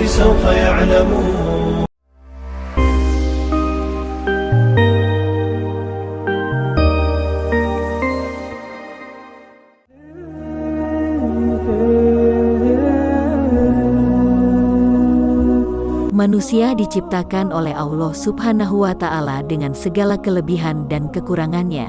سوف يعلمون. Manusia diciptakan oleh Allah Subhanahu wa Ta'ala dengan segala kelebihan dan kekurangannya.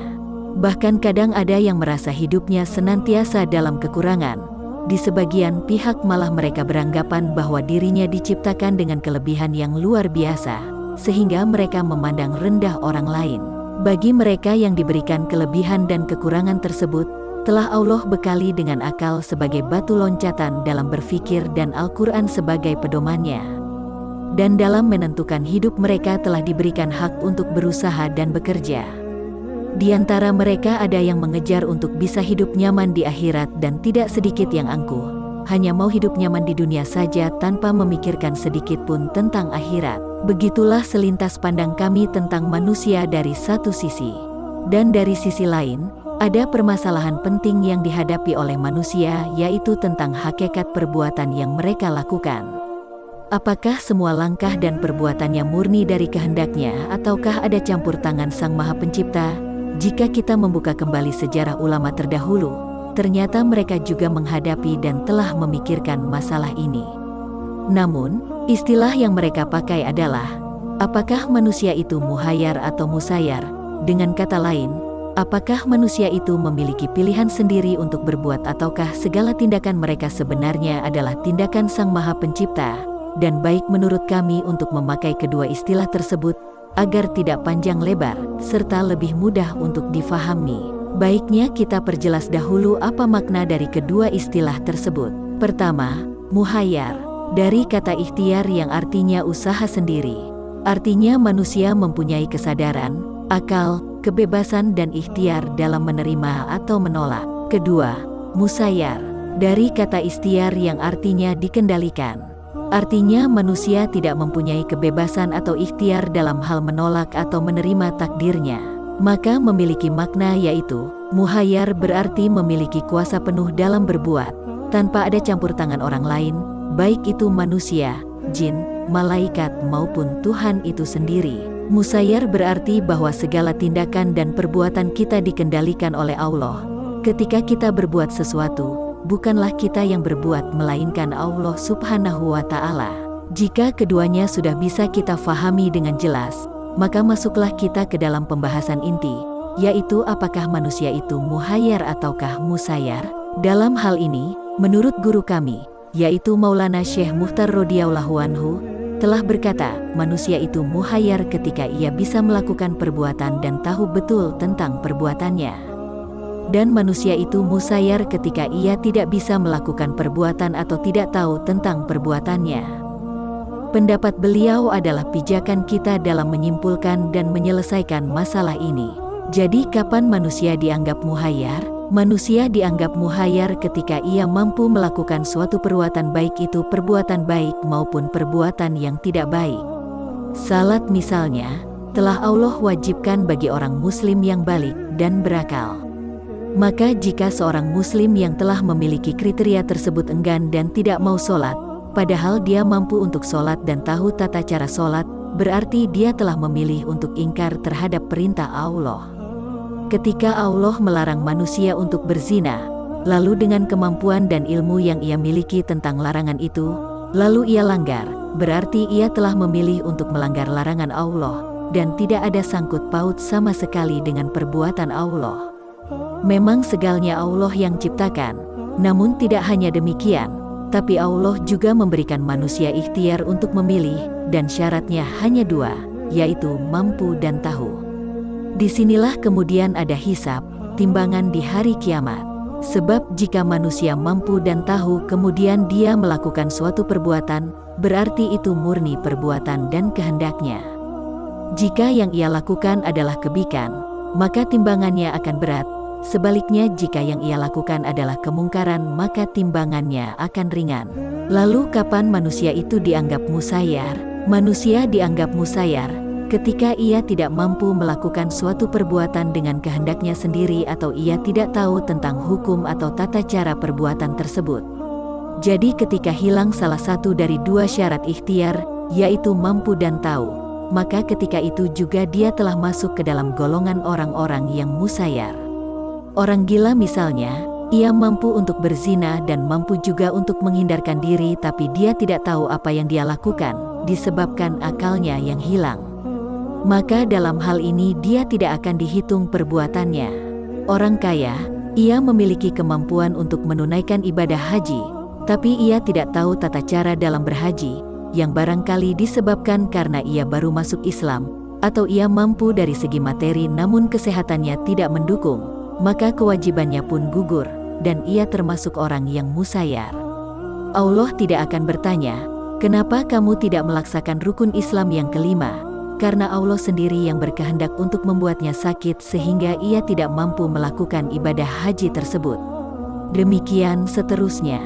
Bahkan kadang ada yang merasa hidupnya senantiasa dalam kekurangan. Di sebagian pihak malah mereka beranggapan bahwa dirinya diciptakan dengan kelebihan yang luar biasa, sehingga mereka memandang rendah orang lain. Bagi mereka yang diberikan kelebihan dan kekurangan tersebut, telah Allah bekali dengan akal sebagai batu loncatan dalam berfikir dan Al-Quran sebagai pedomannya. Dan dalam menentukan hidup mereka telah diberikan hak untuk berusaha dan bekerja. Di antara mereka ada yang mengejar untuk bisa hidup nyaman di akhirat dan tidak sedikit yang angkuh, hanya mau hidup nyaman di dunia saja tanpa memikirkan sedikit pun tentang akhirat. Begitulah selintas pandang kami tentang manusia dari satu sisi. Dan dari sisi lain, ada permasalahan penting yang dihadapi oleh manusia, yaitu tentang hakikat perbuatan yang mereka lakukan. Apakah semua langkah dan perbuatannya murni dari kehendaknya ataukah ada campur tangan Sang Maha Pencipta? Jika kita membuka kembali sejarah ulama terdahulu, ternyata mereka juga menghadapi dan telah memikirkan masalah ini. Namun, istilah yang mereka pakai adalah, apakah manusia itu muhayyar atau musayyar? Dengan kata lain, apakah manusia itu memiliki pilihan sendiri untuk berbuat ataukah segala tindakan mereka sebenarnya adalah tindakan Sang Maha Pencipta? Dan baik menurut kami untuk memakai kedua istilah tersebut, agar tidak panjang lebar, serta lebih mudah untuk difahami. Baiknya kita perjelas dahulu apa makna dari kedua istilah tersebut. Pertama, muhayyar, dari kata ikhtiar yang artinya usaha sendiri. Artinya manusia mempunyai kesadaran, akal, kebebasan dan ikhtiar dalam menerima atau menolak. Kedua, musayyar, dari kata ikhtiar yang artinya dikendalikan. Artinya manusia tidak mempunyai kebebasan atau ikhtiar dalam hal menolak atau menerima takdirnya. Maka memiliki makna yaitu, muhayyar berarti memiliki kuasa penuh dalam berbuat, tanpa ada campur tangan orang lain, baik itu manusia, jin, malaikat maupun Tuhan itu sendiri. Musayyar berarti bahwa segala tindakan dan perbuatan kita dikendalikan oleh Allah. Ketika kita berbuat sesuatu, bukanlah kita yang berbuat melainkan Allah Subhanahu wa Ta'ala. Jika keduanya sudah bisa kita fahami dengan jelas, maka masuklah kita ke dalam pembahasan inti, yaitu apakah manusia itu muhayyar ataukah musayyar. Dalam hal ini, menurut guru kami, yaitu Maulana Syekh Mukhtar radhiyallahu anhu, telah berkata, manusia itu muhayyar ketika ia bisa melakukan perbuatan dan tahu betul tentang perbuatannya. Dan manusia itu musayyar ketika ia tidak bisa melakukan perbuatan atau tidak tahu tentang perbuatannya. Pendapat beliau adalah pijakan kita dalam menyimpulkan dan menyelesaikan masalah ini. Jadi kapan manusia dianggap muhayyar? Manusia dianggap muhayyar ketika ia mampu melakukan suatu perbuatan baik itu perbuatan baik maupun perbuatan yang tidak baik. Salat misalnya, telah Allah wajibkan bagi orang muslim yang balik dan berakal. Maka jika seorang muslim yang telah memiliki kriteria tersebut enggan dan tidak mau sholat, padahal dia mampu untuk sholat dan tahu tata cara sholat, berarti dia telah memilih untuk ingkar terhadap perintah Allah. Ketika Allah melarang manusia untuk berzina, lalu dengan kemampuan dan ilmu yang ia miliki tentang larangan itu, lalu ia langgar, berarti ia telah memilih untuk melanggar larangan Allah, dan tidak ada sangkut paut sama sekali dengan perbuatan Allah. Memang segalanya Allah yang ciptakan, namun tidak hanya demikian, tapi Allah juga memberikan manusia ikhtiar untuk memilih, dan syaratnya hanya dua, yaitu mampu dan tahu. Disinilah kemudian ada hisab, timbangan di hari kiamat. Sebab jika manusia mampu dan tahu kemudian dia melakukan suatu perbuatan, berarti itu murni perbuatan dan kehendaknya. Jika yang ia lakukan adalah kebaikan, maka timbangannya akan berat. Sebaliknya jika yang ia lakukan adalah kemungkaran maka timbangannya akan ringan. Lalu kapan manusia itu dianggap musayyar? Manusia dianggap musayyar ketika ia tidak mampu melakukan suatu perbuatan dengan kehendaknya sendiri atau ia tidak tahu tentang hukum atau tata cara perbuatan tersebut. Jadi ketika hilang salah satu dari dua syarat ikhtiar, yaitu mampu dan tahu, maka ketika itu juga dia telah masuk ke dalam golongan orang-orang yang musayyar. Orang gila misalnya, ia mampu untuk berzina dan mampu juga untuk menghindarkan diri, tapi dia tidak tahu apa yang dia lakukan, disebabkan akalnya yang hilang. Maka dalam hal ini dia tidak akan dihitung perbuatannya. Orang kaya, ia memiliki kemampuan untuk menunaikan ibadah haji, tapi ia tidak tahu tata cara dalam berhaji, yang barangkali disebabkan karena ia baru masuk Islam, atau ia mampu dari segi materi namun kesehatannya tidak mendukung, maka kewajibannya pun gugur, dan ia termasuk orang yang musayyar. Allah tidak akan bertanya, kenapa kamu tidak melaksakan rukun Islam yang kelima? Karena Allah sendiri yang berkehendak untuk membuatnya sakit sehingga ia tidak mampu melakukan ibadah haji tersebut. Demikian seterusnya.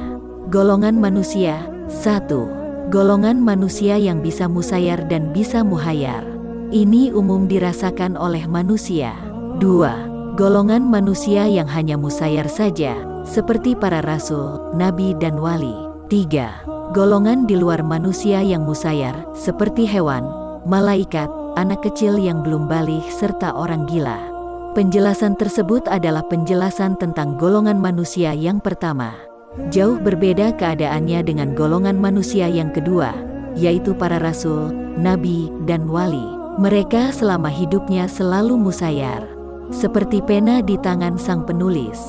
Golongan manusia. 1. Golongan manusia yang bisa musayyar dan bisa muhayyar. Ini umum dirasakan oleh manusia. 2. Golongan manusia yang hanya musayyar saja, seperti para rasul, nabi dan wali. 3. Golongan di luar manusia yang musayyar, seperti hewan, malaikat, anak kecil yang belum balik serta orang gila. Penjelasan tersebut adalah penjelasan tentang golongan manusia yang pertama. Jauh berbeda keadaannya dengan golongan manusia yang kedua, yaitu para rasul, nabi, dan wali. Mereka selama hidupnya selalu musayyar, seperti pena di tangan sang penulis.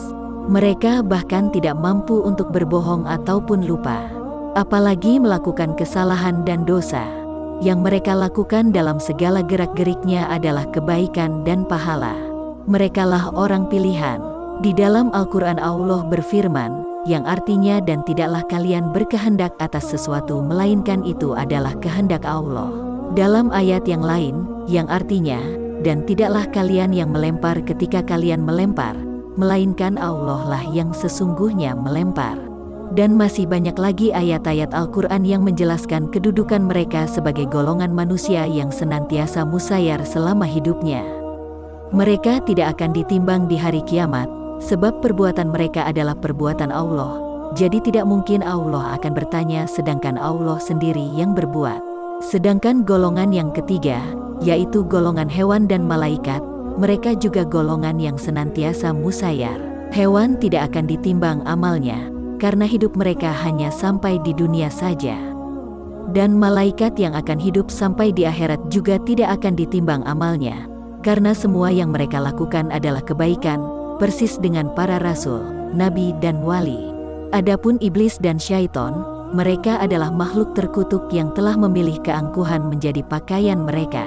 Mereka bahkan tidak mampu untuk berbohong ataupun lupa, apalagi melakukan kesalahan dan dosa. Yang mereka lakukan dalam segala gerak-geriknya adalah kebaikan dan pahala. Merekalah orang pilihan. Di dalam Al-Quran Allah berfirman, yang artinya dan tidaklah kalian berkehendak atas sesuatu melainkan itu adalah kehendak Allah. Dalam ayat yang lain, yang artinya, dan tidaklah kalian yang melempar ketika kalian melempar, melainkan Allah lah yang sesungguhnya melempar. Dan masih banyak lagi ayat-ayat Al-Quran yang menjelaskan kedudukan mereka sebagai golongan manusia yang senantiasa musayyar selama hidupnya. Mereka tidak akan ditimbang di hari kiamat, sebab perbuatan mereka adalah perbuatan Allah. Jadi tidak mungkin Allah akan bertanya sedangkan Allah sendiri yang berbuat. Sedangkan golongan yang ketiga, yaitu golongan hewan dan malaikat, mereka juga golongan yang senantiasa musayyar. Hewan tidak akan ditimbang amalnya, karena hidup mereka hanya sampai di dunia saja. Dan malaikat yang akan hidup sampai di akhirat juga tidak akan ditimbang amalnya, karena semua yang mereka lakukan adalah kebaikan, persis dengan para rasul, nabi dan wali. Adapun iblis dan syaiton, mereka adalah makhluk terkutuk yang telah memilih keangkuhan menjadi pakaian mereka.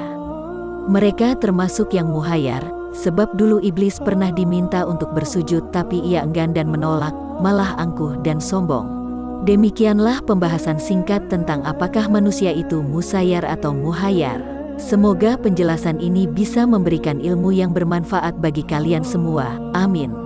Mereka termasuk yang muhayyar, sebab dulu iblis pernah diminta untuk bersujud tapi ia enggan dan menolak, malah angkuh dan sombong. Demikianlah pembahasan singkat tentang apakah manusia itu musayyar atau muhayyar. Semoga penjelasan ini bisa memberikan ilmu yang bermanfaat bagi kalian semua. Amin.